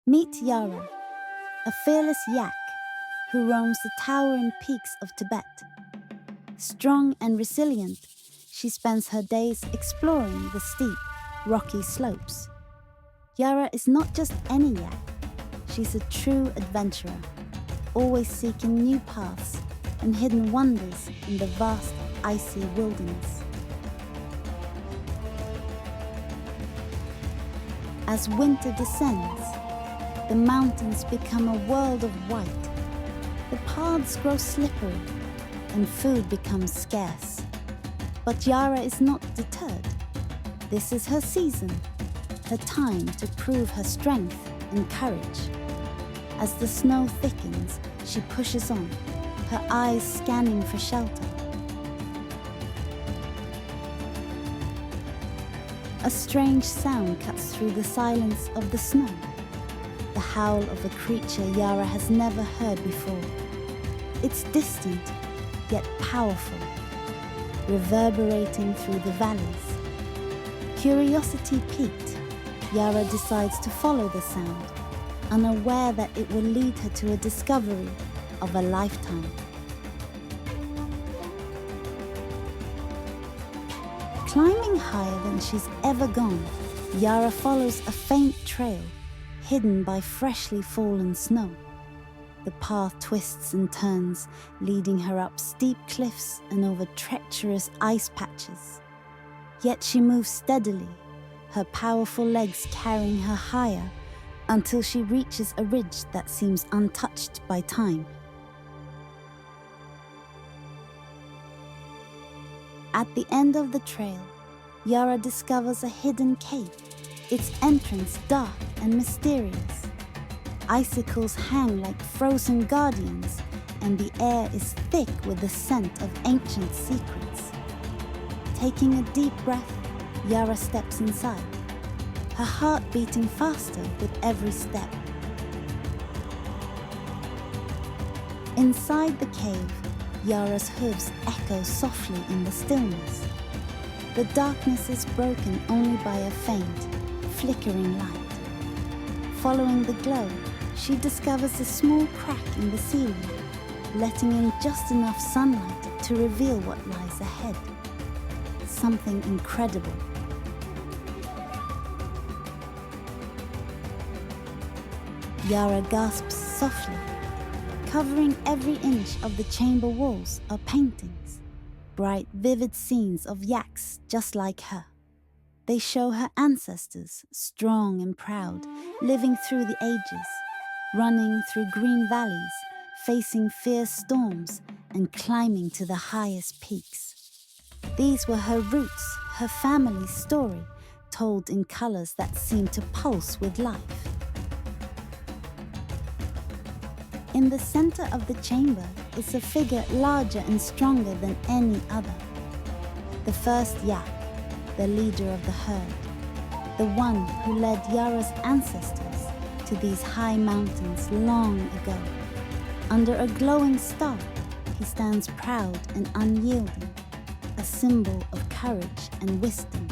Meet Yara, a fearless yak who roams the towering peaks of Tibet. Strong and resilient, she spends her days exploring the steep, rocky slopes. Yara is not just any yak, she's a true adventurer, always seeking new paths and hidden wonders in the vast, icy wilderness. As winter descends, the mountains become a world of white. The paths grow slippery and food becomes scarce. But Yara is not deterred. This is her season, her time to prove her strength and courage. As the snow thickens, she pushes on, her eyes scanning for shelter. A strange sound cuts through the silence of the snow, the howl of a creature Yara has never heard before. It's distant, yet powerful, reverberating through the valleys. Curiosity piqued, Yara decides to follow the sound, unaware that it will lead her to a discovery of a lifetime. Climbing higher than she's ever gone, Yara follows a faint trail hidden by freshly fallen snow. The path twists and turns, leading her up steep cliffs and over treacherous ice patches. Yet she moves steadily, her powerful legs carrying her higher until she reaches a ridge that seems untouched by time. At the end of the trail, Yara discovers a hidden cave, its entrance dark and mysterious. Icicles hang like frozen guardians, and the air is thick with the scent of ancient secrets. Taking a deep breath, Yara steps inside, her heart beating faster with every step. Inside the cave, Yara's hooves echo softly in the stillness. The darkness is broken only by a faint, flickering light. Following the glow, she discovers a small crack in the ceiling, letting in just enough sunlight to reveal what lies ahead. Something incredible. Yara gasps softly. Covering every inch of the chamber walls are paintings, bright, vivid scenes of yaks just like her. They show her ancestors, strong and proud, living through the ages, running through green valleys, facing fierce storms, and climbing to the highest peaks. These were her roots, her family's story, told in colors that seem to pulse with life. In the center of the chamber is a figure larger and stronger than any other. The first yak, the leader of the herd, the one who led Yara's ancestors to these high mountains long ago. Under a glowing star, he stands proud and unyielding, a symbol of courage and wisdom.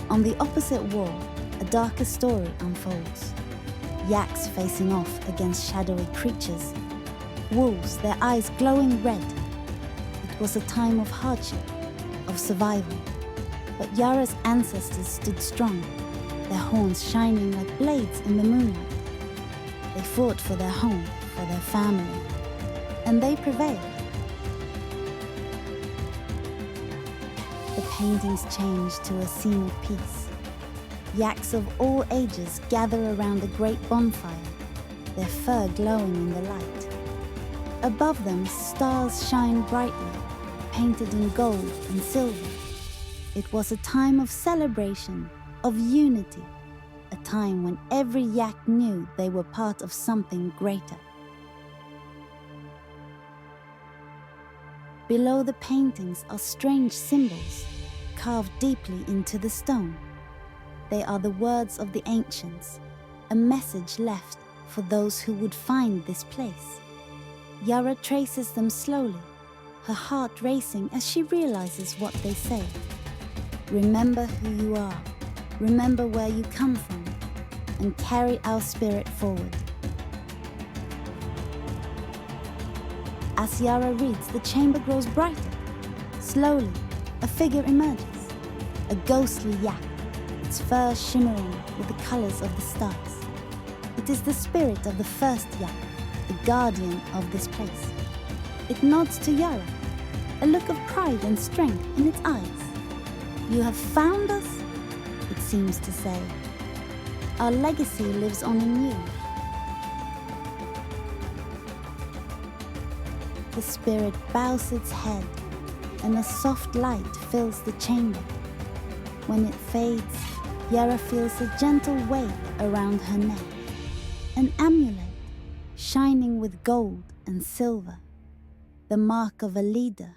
On the opposite wall, a darker story unfolds. Yaks facing off against shadowy creatures. Wolves, their eyes glowing red. It was a time of hardship, of survival. But Yara's ancestors stood strong, their horns shining like blades in the moonlight. They fought for their home, for their family, and they prevailed. The paintings change to a scene of peace. Yaks of all ages gather around the great bonfire, their fur glowing in the light. Above them, stars shine brightly, painted in gold and silver. It was a time of celebration, of unity, a time when every yak knew they were part of something greater. Below the paintings are strange symbols, carved deeply into the stone. They are the words of the ancients, a message left for those who would find this place. Yara traces them slowly, her heart racing as she realizes what they say. Remember who you are. remember where you come from and carry our spirit forward. As Yara reads, the chamber grows brighter. Slowly, a figure emerges, a ghostly yak, its fur shimmering with the colors of the stars. It is the spirit of the first yak, the guardian of this place. It nods to Yara, a look of pride and strength in its eyes. "You have found us," it seems to say. "Our legacy lives on in you." The spirit bows its head, and a soft light fills the chamber. When it fades, Yara feels a gentle wave around her neck, an amulet shining with gold and silver, the mark of a leader,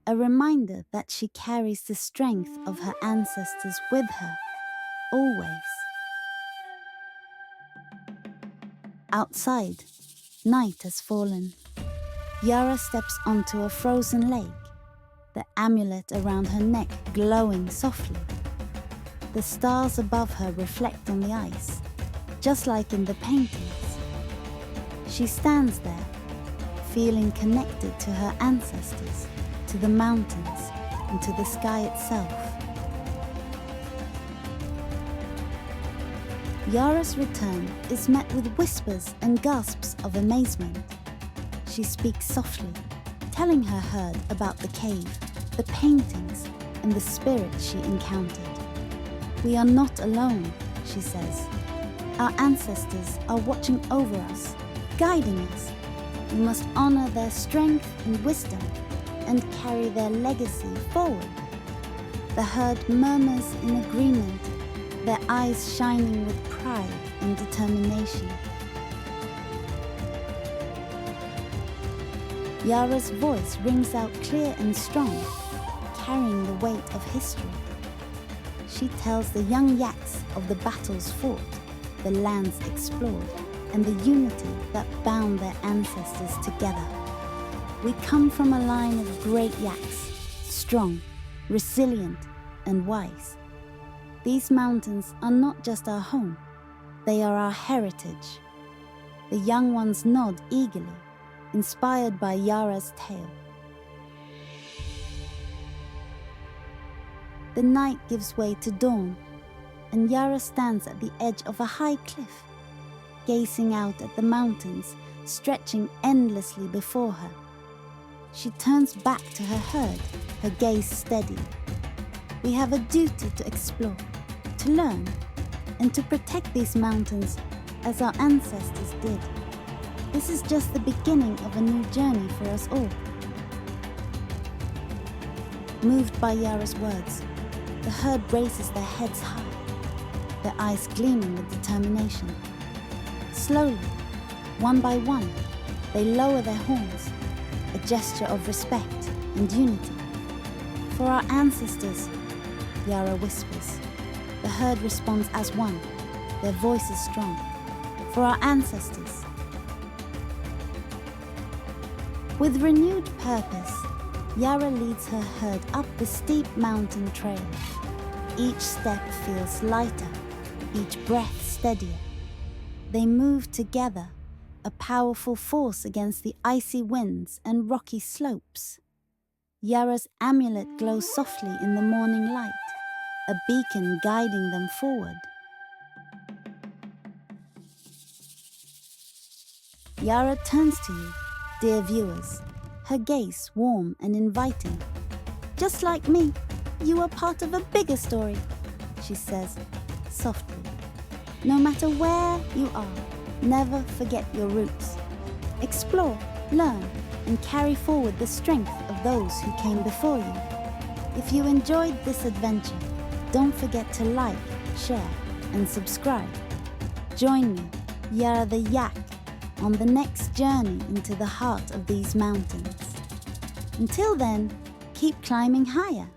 a reminder that she carries the strength of her ancestors with her, always. Outside, night has fallen. Yara steps onto a frozen lake, the amulet around her neck glowing softly. The stars above her reflect on the ice, just like in the paintings. She stands there, feeling connected to her ancestors, to the mountains, and to the sky itself. Yara's return is met with whispers and gasps of amazement. She speaks softly, telling her herd about the cave, the paintings, and the spirit she encountered. "We are not alone," she says. "Our ancestors are watching over us, guiding us. We must honor their strength and wisdom and carry their legacy forward." The herd murmurs in agreement, their eyes shining with pride and determination. Yara's voice rings out clear and strong, carrying the weight of history. She tells the young yaks of the battles fought, the lands explored, and the unity that bound their ancestors together. "We come from a line of great yaks, strong, resilient, and wise. These mountains are not just our home, they are our heritage." The young ones nod eagerly, inspired by Yara's tale. The night gives way to dawn, and Yara stands at the edge of a high cliff, gazing out at the mountains stretching endlessly before her. She turns back to her herd, her gaze steady. "We have a duty to explore, to learn, and to protect these mountains as our ancestors did. This is just the beginning of a new journey for us all." Moved by Yara's words, the herd raises their heads high, their eyes gleaming with determination. Slowly, one by one, they lower their horns, a gesture of respect and unity. "For our ancestors," Yara whispers. The herd responds as one, their voices strong. "For our ancestors." With renewed purpose, Yara leads her herd up the steep mountain trail. Each step feels lighter, each breath steadier. They move together, a powerful force against the icy winds and rocky slopes. Yara's amulet glows softly in the morning light, a beacon guiding them forward. Yara turns to you, dear viewers, her gaze warm and inviting. "Just like me, you are part of a bigger story," she says softly. "No matter where you are, never forget your roots. Explore, learn, and carry forward the strength of those who came before you." If you enjoyed this adventure, don't forget to like, share, and subscribe. Join me, Yara the Yak, on the next journey into the heart of these mountains. Until then, keep climbing higher.